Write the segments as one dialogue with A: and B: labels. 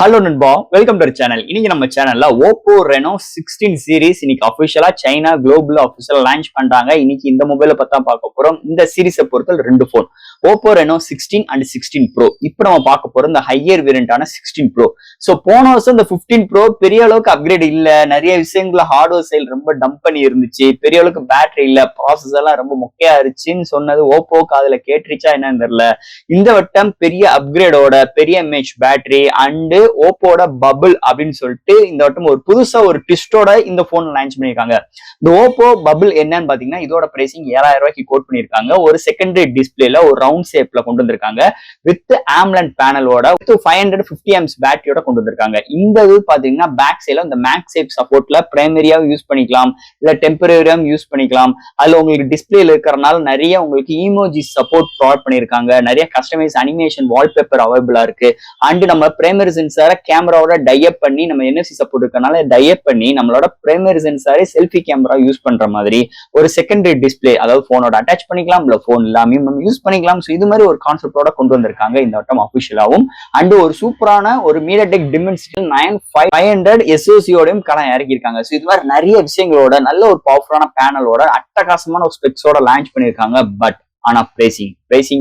A: Hello நண்பா, welcome to channel. இன்னைக்கு நம்ம சேனல்ல Oppo Reno 16 சீரிஸ் இன்னைக்கு அபிஷியலா சைனா குளோபல் அபிஷியலா லான்ச் பண்றாங்க. இன்னைக்கு இந்த மொபைலை பத்தி தான் பார்க்க போறோம். இந்த சீரிஸை பொறுத்தல் ரெண்டு phone, Oppo Reno 16 and 16 Pro. இப்போ நம்ம பார்க்க போறோம் இந்த ஹையர் வேரியண்டான 16 Pro. சோ போன வருஷம் இந்த 15 Pro பெரிய அளவுக்கு அப்கிரேட் இல்ல, நிறைய விஷயங்கள ஹார்ட்வேர் சைடு ரொம்ப டம்ப் பண்ணி இருந்துச்சு, பெரிய அளவுக்கு பேட்டரி இல்ல, ப்ராசஸ் எல்லாம் ரொம்ப மொக்கையா இருந்துச்சுன்னு சொன்னது ஓப்போக்கு அதுல கேட்டுருச்சா என்னன்னு தெரியல. இந்த வட்டம் பெரிய அப்கிரேடோட பெரிய எம்ஏஹெச் பேட்டரி அண்ட் ஓப்போட பபிள் அப்படின்னு சொல்லிட்டு இந்த வட்டம் ஒரு புதுசா ஒரு ட்விஸ்டோட இந்த போன் லான்ச் பண்ணிருக்காங்க. இந்த ஓப்போ பபிள் என்னன்னு பாத்தீங்கன்னா இதோட பிரைசிங் 7000 ரூபாய்க்கு கோட் பண்ணிருக்காங்க. ஒரு செகண்டரி டிஸ்பிளேல ஒரு ரவுண்ட் ஷேப்ல கொண்டு வந்திருக்காங்க வித் ஆம்லண்ட் பேனலோட 550 amps பேட்டரியோட கொண்டு வந்திருக்காங்க. இந்த இது பாத்தீங்கன்னா பேக் சைட்ல இந்த மேக் சேப் சப்போர்ட்ல பிரைமரியாவும் யூஸ் பண்ணிக்கலாம், இல்ல டெம்பரரியாவும் யூஸ் பண்ணிக்கலாம். அதுல உங்களுக்கு டிஸ்பிளேல இருக்கிறனால நிறைய உங்களுக்கு இமோஜி சப்போர்ட் ப்ரொவைட் பண்ணிருக்காங்க. நிறைய கஸ்டமைஸ் அனிமேஷன் வால்பேப்பர் அவைலபிளா இருக்கு. அண்ட் நம்ம பிரைமரி சென்சாரை கேமராவோட டைப் பண்ணி நம்ம என்எஃப்சி சப்போர்ட் இருக்கனால டைப் பண்ணி நம்மளோட பிரைமரி சென்சாரை செல்ஃபி கேமரா யூஸ் பண்ற மாதிரி ஒரு செகண்டரி டிஸ்பிளே, அதாவது போனோட அட்டாச் பண்ணிக்கலாம், இல்ல போன் எல்லாமே நம்ம யூஸ் பண்ணிக்கலாம். ஸோ இது மாதிரி ஒரு கான்செப்டோட கொண்டு வந்திருக்காங்க இந்த வட்டம் அபிஷியலாவும். அண்ட் ஒரு சூப்பரான ஒரு மீடியாடெக் டிமென்சிட்டி 9500 எஸ்ஓசியோடையும் களம் இறக்கியிருக்காங்க. ஸோ இது மாதிரி நிறைய விஷயங்களோட நல்ல ஒரு பவர்ஃபுல்லான பேனலோட அட்டகாசமான ஒரு ஸ்பெக்ஸோட லான்ச் பண்ணியிருக்காங்க. பட் ஆனா பிரைசிங்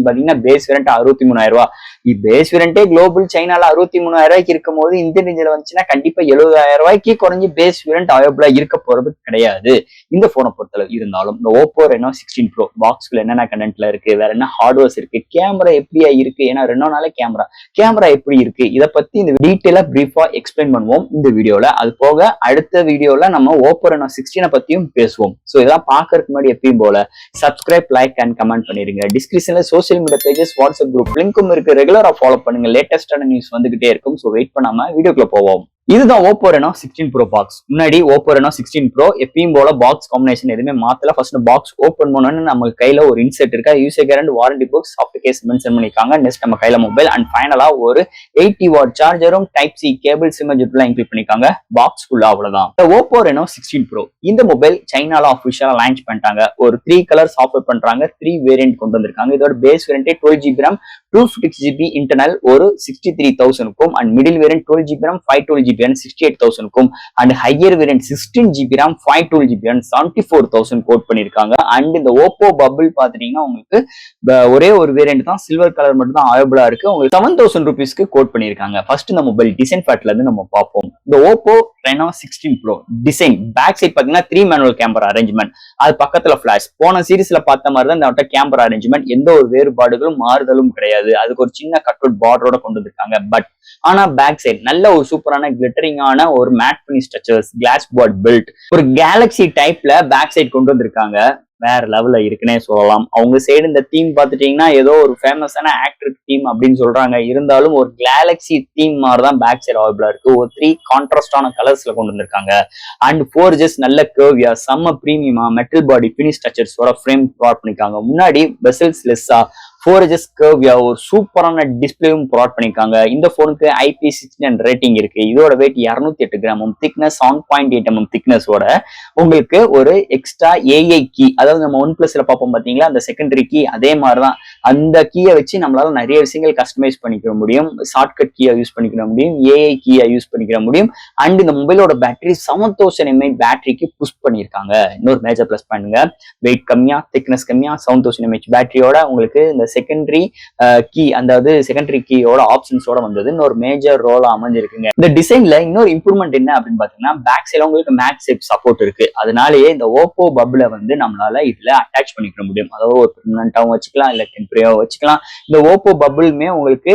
A: பாத்தீங்கன்னா பேஸ் வேரியன்ட் 63000 ரூபாய். பேஸ் வேரியன்டே குளோபல் சைனால 63000 ரூபாய்க்கு இருக்கும் போது இந்த ரேஞ்சில வந்துச்சுன்னா கண்டிப்பா 70000 ரூபாய்க்கு குறைஞ்சி பேஸ் வேரியன்ட் அவைலபிளா இருக்க போறது கிடையாது இந்த போனை பொறுத்தளவு. இருந்தாலும் இந்த Oppo Reno 16 Pro பாக்ஸ்ல என்னென்ன கண்டென்ட்ல இருக்கு, வேற என்ன ஹார்ட்வேர்ஸ் இருக்கு, கேமரா எப்படியா இருக்கு, ஏன்னா ரெனோனால கேமரா எப்படி இருக்கு, இதை பத்தி இந்த டீட்டெயிலா பிரீஃபா எக்ஸ்பிளைன் பண்ணுவோம் இந்த வீடியோல. அது போக அடுத்த வீடியோல நம்ம Oppo Reno 16 பத்தியும் பேசுவோம். சோ இதெல்லாம் பாக்குறதுக்கு முன்னாடி எப்பயும் போல சப்ஸ்கிரைப், லைக் அண்ட் கமெண்ட் பண்ணிருங்க. டிஸ்கிரிப்ஷன்ல social media pages, WhatsApp group லிங்க்கும் இருக்கு. ரெகுலரா ஃபாலோ பண்ணுங்க, லேட்டஸ்டான நியூஸ் வந்துகிட்டே இருக்கும். சோ வெயிட் பண்ணாம வீடியோக்குள்ள போவோம். இதுதான் Oppo Reno 16 Pro பாக்ஸ். முன்னாடி Oppo Reno 16 Pro எப்பயும் போல பாக்ஸ் காம்பினேஷன் எதுவுமே மாத்தல. ஃபர்ஸ்ட் பாக்ஸ் ஓபன் பண்ணோன்னு நம்ம கையில ஒரு இன்செர்ட் இருக்கா, யூசர் கேரண்ட், warranty book, soft case mention பண்ணிருக்காங்க. நெக்ஸ்ட் நம்ம கையில மொபைல் அண்ட் ஃபைனலா ஒரு 80 வாட் சார்ஜரும் டைப் சி கேபிள் சிமெஜெட்லாம் இன்க்ளூட் பண்ணிருக்காங்க. பாக்ஸ் ஃபுல்லா அவ்வளவுதான். Oppo Reno 16 Pro இந்த மொபைல் சைனால அபிஷியலா லான்ச் பண்ணிட்டாங்க. ஒரு 3 கலர்ஸ் ஆஃபர் பண்றாங்க, 3 வேரியன்ட் கொண்டு வந்திருக்காங்க. இதோட base variant 12GB RAM 256GB internal ஒரு 63,000க்கும் and middle variant 12GB RAM 512GB 68,000க்கும் and higher variant 16GB RAM 512GB 74,000 quote பண்ணிருக்காங்க. அண்ட் இந்த Oppo பபிள் பாத்தீங்கன்னா உங்களுக்கு ஒரே ஒரு வேரியன்ட் தான், சில்வர் கலர் மட்டும் தான் அவைலபிளா இருக்கு. உங்களுக்கு 7000 ரூபீஸ்க்கு கோட் பண்ணிருக்காங்க. ஃபர்ஸ்ட் இந்த மொபைல் டிசைன் பார்ட்ல இருந்து நம்ம பார்ப்போம். இந்த Oppo Reno 16 Pro design back side பாத்தீங்கன்னா 3 மேனுவல் கேமரா அரேஞ்ச்மெண்ட், அது பக்கத்துல பிளாஷ். போன சீரிஸ்ல பார்த்த மாதிரி தான் இந்த கேமரா அரேஞ்ச்மெண்ட், எந்த ஒரு வேறுபாடுகளும் மாறுதலும் கிடையாது. அதுக்கு ஒரு சின்ன கட் அவுட் பார்டரோட கொண்டு வந்திருக்காங்க. பட் ஆனா பேக் சைட் நல்ல ஒரு சூப்பரான கிளிட்டரிங்கான ஒரு மேட் பினிஷ் ஸ்ட்ரக்சர்ஸ், கிளாஸ் பாட் பில்ட், ஒரு கேலக்ஸி டைப்ல பேக் சைட் கொண்டு வந்திருக்காங்க. வேற லெவல்ல இருக்குன்னே சொல்லலாம். அவங்க சைடு இந்த தீம் பாத்துட்டீங்கன்னா ஏதோ ஒரு ஃபேமஸான ஆக்டர் தீம் அப்படின்னு சொல்றாங்க. இருந்தாலும் ஒரு கேலக்ஸி தீம் மாதிரி தான் பேக் சைடு அவைலபிளா இருக்கு. ஒரு 3 கான்ட்ராஸ்டான கலர்ஸ்ல கொண்டு வந்திருக்காங்க. அண்ட் 4 நல்ல கர்வியா செம்ம பிரீமியமா மெட்டல் பாடி பினிஷ் ஸ்ட்ரக்சர்ஸோட ஃப்ரேம் ப்ராட் பண்ணிருக்காங்க. முன்னாடி பெசல்ஸ் லெஸ்ஸா 4 கர்வியா ஒரு சூப்பரான டிஸ்பிளேவும் ப்ராட் பண்ணிருக்காங்க. இந்த போனுக்கு IP69 ரேட்டிங் இருக்கு. இதோட வெயிட் 208 கிராமும், திக்னஸ் 7.8 mm திக்னஸோட உங்களுக்கு ஒரு எக்ஸ்ட்ரா AI கீ, அதாவது நம்ம OnePlusல பார்ப்போம் பாத்தீங்களா அந்த செகண்டரி கீ, அதே மாதிரிதான் அந்த கீயை வச்சு நம்மளால நிறைய விஷயங்கள் கஸ்டமைஸ் பண்ணிக்க முடியும். ஷார்ட்கட் கீயா யூஸ் பண்ணிக்க முடியும், AI கீயா யூஸ் பண்ணிக்க முடியும். அண்ட் இந்த மொபைலோட பேட்டரி 7000 mAh பேட்டரிக்கு புஷ் பண்ணிருக்காங்க. இன்னொரு மேஜர் பிளஸ் பண்ணுங்க, வெயிட் கம்மியா, திக்னஸ் கம்மியா, 7000 mAh பேட்டரியோட உங்களுக்கு இந்த செகண்டரி கீ, அதாவது செகண்டரி கீயோட ஆப்ஷன்ஸோட வந்தது இன்னொரு மேஜர் ரோலா அமைஞ்சிருக்குங்க. இந்த டிசைன்ல இன்னொரு இம்ப்ரூவ்மெண்ட் என்ன அப்படின்னு பாத்தீங்கன்னா பேக் சைட்ல உங்களுக்கு மேக் சேப் சப்போர்ட் இருக்கு. அதனாலேயே இந்த Oppo பபிள வந்து நம்மளால இதுல அட்டாச் பண்ணிக்க முடியும். அதாவது ஒரு பெர்மனன்ட்டாவும் வச்சுக்கலாம், இல்ல டெம்பரரியாவும் வச்சுக்கலாம். இந்த Oppo பபிளுமே உங்களுக்கு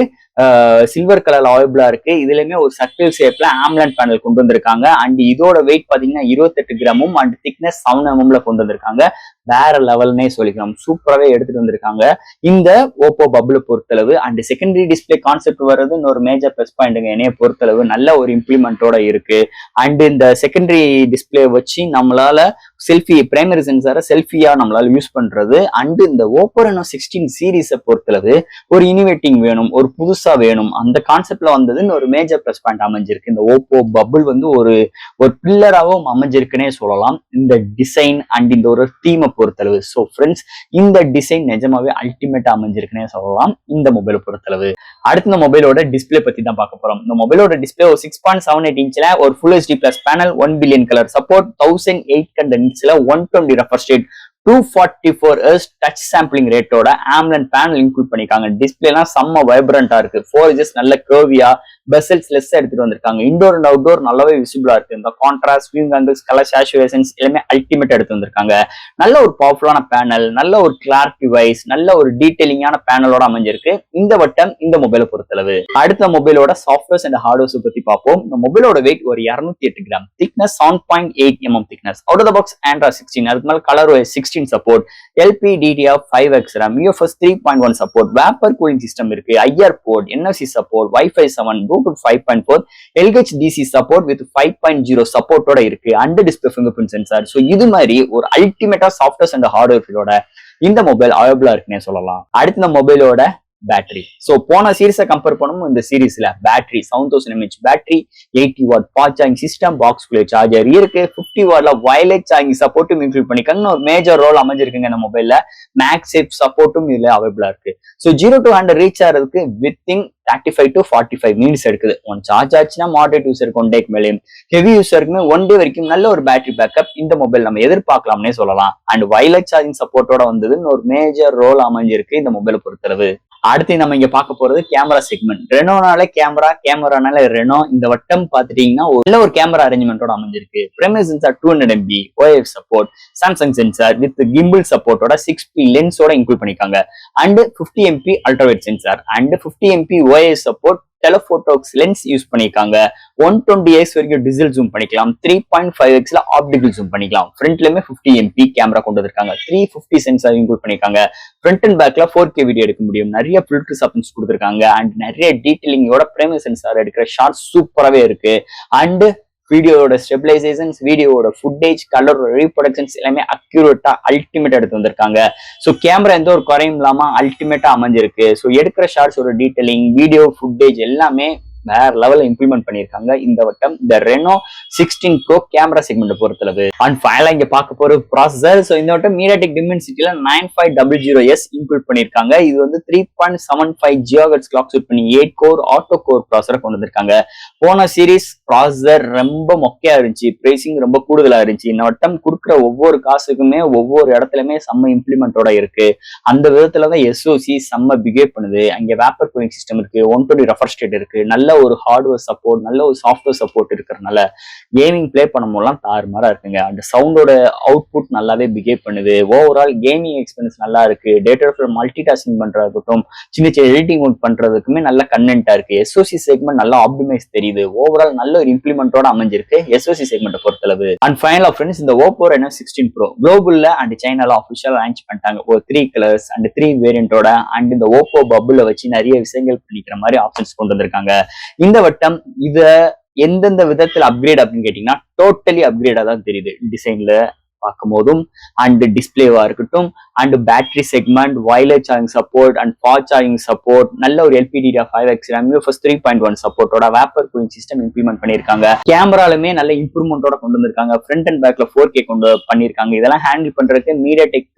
A: சில்வர் கலர்ல அவைலபிளா இருக்கு. இதுலயுமே ஒரு சர்க்கிள் ஷேப்ல ஆம்லண்ட் பேனல் கொண்டு வந்திருக்காங்க. அண்ட் இதோட வெயிட் பாத்தீங்கன்னா 28 கிராமும் அண்ட் திக்னஸ் 7 mmல கொண்டு வந்திருக்காங்க. வேற லெவல்னே சொல்லிக்கலாம், சூப்பராகவே எடுத்துட்டு வந்திருக்காங்க இந்த Oppo பபிள் பொறுத்தளவு. அண்ட் செகண்டரி டிஸ்பிளே கான்செப்ட் வர்றது இன்னொரு மேஜர் பிளஸ் பாயிண்ட்டுங்க. என்னைய பொறுத்தளவு நல்ல ஒரு இம்ப்ளிமெண்டோட இருக்கு. அண்ட் இந்த செகண்டரி டிஸ்பிளே வச்சு நம்மளால செல்ஃபி, பிரைமரி சென்சாரை செல்ஃபியா நம்மளால யூஸ் பண்றது. அண்ட் இந்த Oppo Reno 16 சீரீஸை பொறுத்தளவு ஒரு இனிவேட்டிங் வேணும், ஒரு புதுசா வேணும், அந்த கான்செப்ட்ல வந்ததுன்னு ஒரு மேஜர் பிளஸ் பாயிண்ட் அமைஞ்சிருக்கு. இந்த Oppo பபிள் வந்து ஒரு பில்லராகவும் அமைஞ்சிருக்குன்னே சொல்லலாம் இந்த டிசைன் அண்ட் இந்த ஒரு தீமை பொறுத்தளவு. ஸோ ஃப்ரெண்ட்ஸ், இந்த டிசைன் நிஜமாவே அல்டிமேட்டா அமைஞ்சிருக்குன்னே சொல்லலாம் இந்த மொபைலை பொறுத்தளவு. அடுத்து இந்த மொபைலோட டிஸ்பிளே பத்தி தான் பார்க்க போறோம். இந்த மொபைலோட டிஸ்பிளே ஒரு 6.78 இன்ச்ல ஒரு full HD plus panel, 1 billion colour support, 1800 நிட்ஸ்ல 120 refresh rate, 244 Hz touch sampling ரேட்டோட AMOLED பேனல் இன்க்ளூட் பண்ணிருக்காங்க. டிஸ்பிளேலாம் செம்ம வைப்ரண்டா இருக்கு. 4 inches நல்ல கர்வியா பெசல்ஸ் லெஸ் எடுத்துட்டு வந்திருக்காங்க. இன்டோர் அண்ட் அவுட்டோர் நல்லாவே விசிபிளா இருக்கு. இந்த contrast, viewing angles, colour saturations எல்லாமே அல்டிமேட் எடுத்து வந்திருக்காங்க. நல்ல ஒரு பவர்ஃபுல்லான பேனல், நல்ல ஒரு கிளாரிட்டி வைஸ், நல்ல ஒரு டீடைலிங்கான பேனலோட அமைஞ்சிருக்கு இந்த வட்டம் இந்த மொபைலை பொறுத்தளவு. அடுத்த மொபைலோட சாஃப்ட்வேர்ஸ் அண்ட் ஹார்ட்வேர்ஸ் பத்தி பார்ப்போம். இந்த மொபைலோட வெயிட் ஒரு 208 gram, thickness 7.8 mm thickness, out of the box Android 16, அதுக்கு மேல colour OS 16 support, LPDDR5X RAM, UFS 3.1 support, vapour cooling system இருக்கு, IR port, NFC support, Wi-Fi 7, Bluetooth 5.4, LHDC support with 5.0 சப்போர்ட்டோட இருக்கு, under display fingerprint sensor. So இது மாதிரி ஒரு அல்டிமேட்டா softwares and ஹார்ட்வேரோட இந்த மொபைல் அவைலபிளா இருக்குன்னே சொல்லலாம். அடுத்த இந்த மொபைலோட பேட்டரி. சோ போன சீரிஸை கம்பேர் பண்ணும் இந்த சீரீஸ்ல battery 7000 mAh battery, 80 watt fast charging system, box குள்ளே சார்ஜர் இருக்கு, 50 வாட்ல வயர்லெஸ் சார்ஜிங் சப்போர்ட்டும் இன்க்ளூட் பண்ணிருக்காங்க. ஒரு மேஜர் ரோல் அமைஞ்சிருக்குங்க இந்த மொபைல்ல. மேக்ஸேஃப் சப்போர்ட்டும் இதுல அவைலபிளா இருக்கு. சோ 0 to 100 ரீச் ஆகிறதுக்கு வித்தின் 35 to 45 மினிட்ஸ் எடுக்குது. ஒன் சார்ஜ் ஆச்சுன்னா மாடரேட் யூசருக்கு 1 டேக்கு மேலே, ஹெவி யூசருக்குமே 1 டே வரைக்கும் நல்ல ஒரு பேட்டரி பேக்கப் இந்த மொபைல் நம்ம எதிர்பார்க்கலாம்னே சொல்லலாம். அண்ட் வயர்லெஸ் சார்ஜிங் சப்போர்ட்டோட வந்ததுன்னு ஒரு மேஜர் ரோல் அமைஞ்சிருக்கு இந்த மொபைலை பொறுத்தளவு. அடுத்து நம்ம இங்க பார்க்க போறது கேமரா செக்மெண்ட். ரெனோனால கேமரானால ரெனோ இந்த வட்டம் பாத்துட்டீங்கன்னா நல்ல ஒரு கேமரா அரேஞ்ச்மெண்டோட அமைஞ்சிருக்கு. Primary sensor 200 MB, OIF support, Samsung sensor with gimbal சப்போர்ட்டோட 6P லென்ஸோட இன்க்ளூட் பண்ணிருக்காங்க. And 50 MP ultrawide sensor and 50 MP OIS support, telephotos lens use பண்ணிருக்காங்க. 120x வரைக்கும் டிஜிட்டல் ஜூம் பண்ணிக்கலாம், 3.5xல ஆப்டிகல் ஜூம் பண்ணிக்கலாம். ஃப்ரண்ட்லயுமே 50 MP கேமரா கொண்டு வந்திருக்காங்க. 350 சென்சார் இன்க்ளூட் பண்ணிருக்காங்க. ஃப்ரண்ட் அண்ட் பேக்ல 4K வீடியோ எடுக்க முடியும். நிறைய ஃபில்டர்ஸ் ஆப்ஷன்ஸ் கொடுத்திருக்காங்க. அண்ட் நிறைய டீடைலிங்கோட பிரைமரி சென்சார் எடுக்கிற ஷார்ட் சூப்பராகவே இருக்கு. அண்ட் வீடியோட ஸ்டெபிலைசேஷன்ஸ், வீடியோட ஃபுட்டேஜ், கலர் ரீப்ரொடக்ஷன்ஸ் எல்லாமே அக்யூரேட்டா அல்டிமேட்டா எடுத்து வந்திருக்காங்க. ஸோ கேமரா எந்த ஒரு குறையும் இல்லாம அல்டிமேட்டா அமைஞ்சிருக்கு. ஸோ எடுக்கிற ஷார்ட்ஸோட டீடைலிங், வீடியோ ஃபுட்டேஜ் எல்லாமே வேற லெவல்ல இம்ப்ளிமெண்ட் பண்ணிருக்காங்க இந்த வட்டம் இந்த ரெனோ 16 Pro கேமரா செக்மெண்ட் பொறுத்தளவு. அண்ட் ஃபைனலா இங்க பார்க்க போற ப்ராசஸர். ஸோ இந்த வட்டம் மீடியாடெக் டிமென்சிட்டில 9500S இன்க்ளூட் பண்ணிருக்காங்க. இது வந்து 3.75 GHz கிளாக் சூட் பண்ணி 8 கோர் ஆட்டோ கோர் ப்ராசஸரை கொண்டு வந்திருக்காங்க. போன சீரீஸ் ப்ராசஸர் ரொம்ப மொக்கையா இருந்துச்சு, பிரைசிங் ரொம்ப கூடுதலா இருந்துச்சு. இந்த வட்டம் கொடுக்குற ஒவ்வொரு காசுக்குமே ஒவ்வொரு இடத்துலயுமே செம்ம இம்ப்ளிமெண்டோட இருக்கு. அந்த விதத்துலதான் SoC செம்ம பிஹேவ் பண்ணுது. அங்க வேப்பர் கூலிங் சிஸ்டம் இருக்கு, 120 ரெஃப்ரெஷ் ரேட் இருக்கு, நல்ல ஒரு ஹார்ட்வேர் சப்போர்ட், நல்ல ஒரு சாஃப்ட்வேர் சப்போர்ட் இருக்கிறதுனால கேமிங் பிளே பண்ணும்போதெல்லாம் தாறுமாறா இருக்குங்க. அந்த சவுண்டோட அவுட்புட் நல்லாவே பிஹேவ் பண்ணுது. ஓவரால் கேமிங் எக்ஸ்பீரியன்ஸ் நல்லா இருக்கு. டேட்டா மல்டி டாஸ்கிங் பண்றதுக்கும் சின்ன சின்ன எடிட்டிங் ஒர்க் பண்றதுக்குமே நல்ல கண்டென்ட்டா இருக்கு. SoC செக்மெண்ட் நல்லா ஆப்டிமைஸ் தெரியுது. ஓவரால் நல்ல ஒரு இம்ப்ளிமெண்டோட அமைஞ்சிருக்கு SoC செக்மெண்ட் பொறுத்தளவு. அண்ட் ஃபைனலா ஃப்ரெண்ட்ஸ், இந்த Oppo Reno 16 Pro குளோபல்ல அண்ட் சைனால ஆஃபிஷியல் லான்ச் பண்ணிட்டாங்க. ஒரு 3 கலர்ஸ் அண்ட் 3 வேரியண்டோட. அண்ட் இந்த Oppo பபுல வச்சு நிறைய விஷயங்கள் பண்ணிக்கிற மாதிரி ஆப்ஷன்ஸ் கொண்டு வந்திருக்காங்க. இந்த வட்டம் இத எந்தெந்த விதத்துல அப்கிரேட் அப்படின்னு கேட்டீங்கன்னா டோட்டலி அப்கிரேடா தான் தெரியுது டிசைன்ல பார்க்கும் போதும். அண்ட் டிஸ்பிளேவா இருக்கட்டும், and battery segment, wireless charging support and fast charging support, நல்ல ஒரு LPDDR5X RAM, UFS 3.1 சப்போர்ட்டோட வேப்பர் கூலிங் சிஸ்டம் இம்ப்ளிமெண்ட் பண்ணிருக்காங்க. கேமராலுமே நல்ல இம்ப்ரூவ்மெண்டோட கொண்டு வந்திருக்காங்க. ஃப்ரண்ட் அண்ட் பேக்ல 4K கொண்டு பண்ணிருக்காங்க. இதெல்லாம் ஹேண்டில் பண்றதுக்கு மீடியாடெக்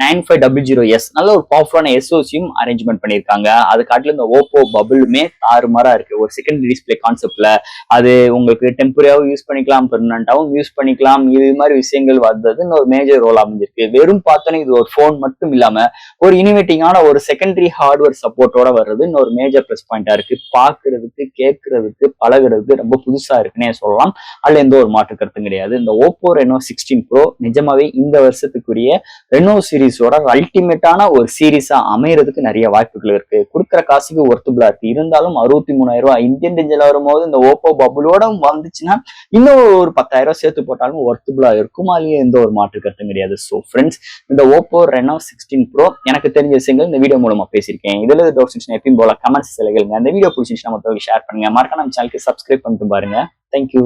A: 9500S நல்ல ஒரு பவர்ஃபுல்லான SoCயும் அரேஞ்ச்மெண்ட் பண்ணிருக்காங்க. அது காட்டில இந்த Oppo பபுளுமே தாறுமாறா இருக்கு. ஒரு செகண்டரி டிஸ்பிளே கான்செப்ட்ல அது உங்களுக்கு டெம்பரரியாவும் யூஸ் பண்ணிக்கலாம், பெர்மனண்டாவும் யூஸ் பண்ணிக்கலாம். இது மாதிரி விஷயங்கள் ஒரு மேஜர் ரோல் அமைஞ்சிருக்கு. வெறும் பார்த்தோன்னே இது ஒரு போன் மட்டும் இல்லாம ஒரு இனிவேட்டிங்கான ஒரு செகண்டரி ஹார்ட்வேர் சப்போர்ட்டோட வர்றது ஒரு மேஜர் பிளஸ் பாயிண்டா இருக்கு. பாக்குறதுக்கு, கேட்கறதுக்கு, பழகுறதுக்கு ரொம்ப புதுசா இருக்குன்னே சொல்லலாம். அதுல எந்த ஒரு மாற்று கருத்தும் கிடையாது. இந்த Oppo Reno 16 Pro நிஜமாவே இந்த வருஷத்துக்குரிய ரெனோ சீரீஸோட அல்டிமேட்டான ஒரு சீரீஸா அமையறதுக்கு நிறைய வாய்ப்புகள் இருக்கு. கொடுக்குற காசுக்கு ஒர்த்தபிளா இருக்கு. இருந்தாலும் 63,000 ரூபாய் இந்தியன் ரேஞ்சில் வரும்போது இந்த Oppo பபுளோட வந்துச்சுன்னா இன்னும் ஒரு 10,000 சேர்த்து போட்டாலும் ஒர்த்தபிளா இருக்கும். அதுலயே எந்த ஒரு மாற்று கருத்தும் கிடையாது. ஸோ ஃப்ரெண்ட்ஸ், இந்த Oppo Reno 16 Pro எனக்கு தெரிஞ்ச விஷயங்கள் இந்த வீடியோ மூலமா பேசியிருக்கேன். இதுல டவுட்ஸ் எப்பயும் போல கமெண்ட்ஸ் கேளுங்க. இந்த வீடியோ பிடிச்சிருந்துச்சுன்னா மற்றவங்க ஷேர் பண்ணுங்க. மறக்காம நம்ம சேனலுக்கு சப்ஸ்கிரைப் பண்ணிட்டு பாருங்க. தேங்க்யூ.